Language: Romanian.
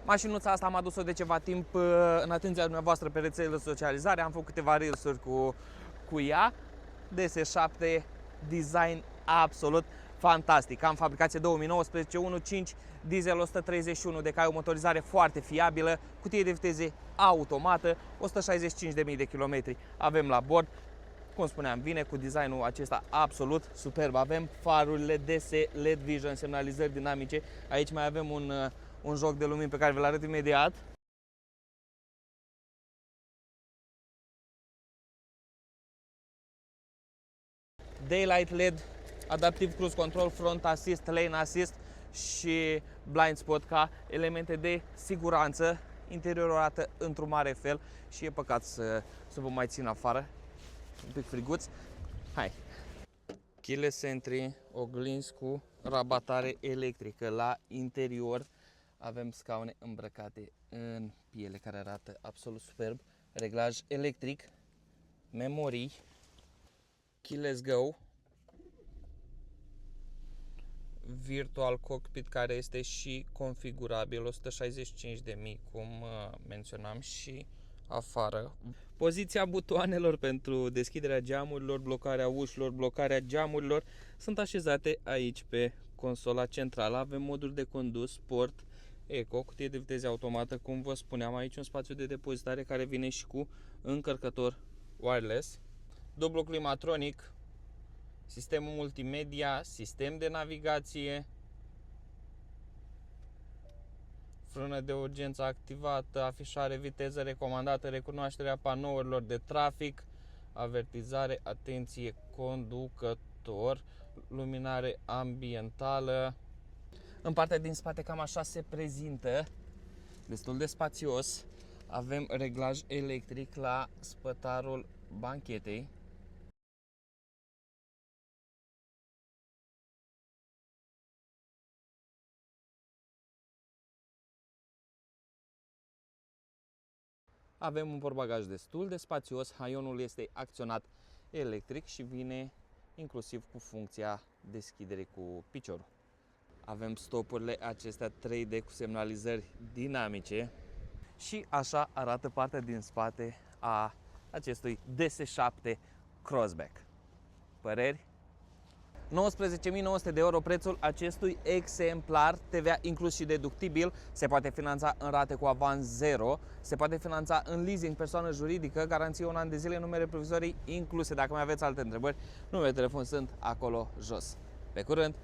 Mașinuța asta am adus-o de ceva timp în atenția dumneavoastră pe rețelele de socializare. Am făcut câteva reels-uri cu ea. DS7, design absolut fantastic. Am fabricație 2019, 1.5, diesel 131 de cai, o motorizare foarte fiabilă, cutie de viteze automată, 165.000 de kilometri avem la bord. Cum spuneam, vine cu designul acesta absolut superb. Avem farurile DS LED Vision, semnalizări dinamice. Aici mai avem un joc de lumini pe care vi-l arăt imediat. Daylight LED, Adaptive Cruise Control, Front Assist, Lane Assist și Blind Spot ca elemente de siguranță. Interiorul arată într-un mare fel și e păcat să vă mai țin afară. Un pic friguț. Hai! Keyless entry, oglinzi cu rabatare electrică. La interior avem scaune îmbrăcate în piele care arată absolut superb. Reglaj electric, memorii, Keyless Go, Virtual Cockpit care este și configurabil, 165.000 cum menționam și afară. Poziția butoanelor pentru deschiderea geamurilor, blocarea ușilor, blocarea geamurilor sunt așezate aici pe consola centrală. Avem moduri de condus, sport, eco, cutie de viteze automată, cum vă spuneam, aici un spațiu de depozitare care vine și cu încărcător wireless, dublu climatronic, sistemul multimedia, sistem de navigație, frână de urgență activată, afișare viteză recomandată, recunoașterea panourilor de trafic, avertizare, atenție conducător, luminare ambientală. În partea din spate cam așa se prezintă, destul de spațios. Avem reglaj electric la spătarul banchetei. Avem un portbagaj destul de spațios, haionul este acționat electric și vine inclusiv cu funcția deschiderii cu piciorul. Avem stopurile acestea 3D cu semnalizări dinamice și așa arată partea din spate a acestui DS7 Crossback. Păreri? 19.900 de euro prețul acestui exemplar, TVA inclus și deductibil, se poate finanța în rate cu avans 0, se poate finanța în leasing persoană juridică, garanție 1 an de zile, numere provizorii incluse. Dacă mai aveți alte întrebări, numerele de telefon sunt acolo jos. Pe curând!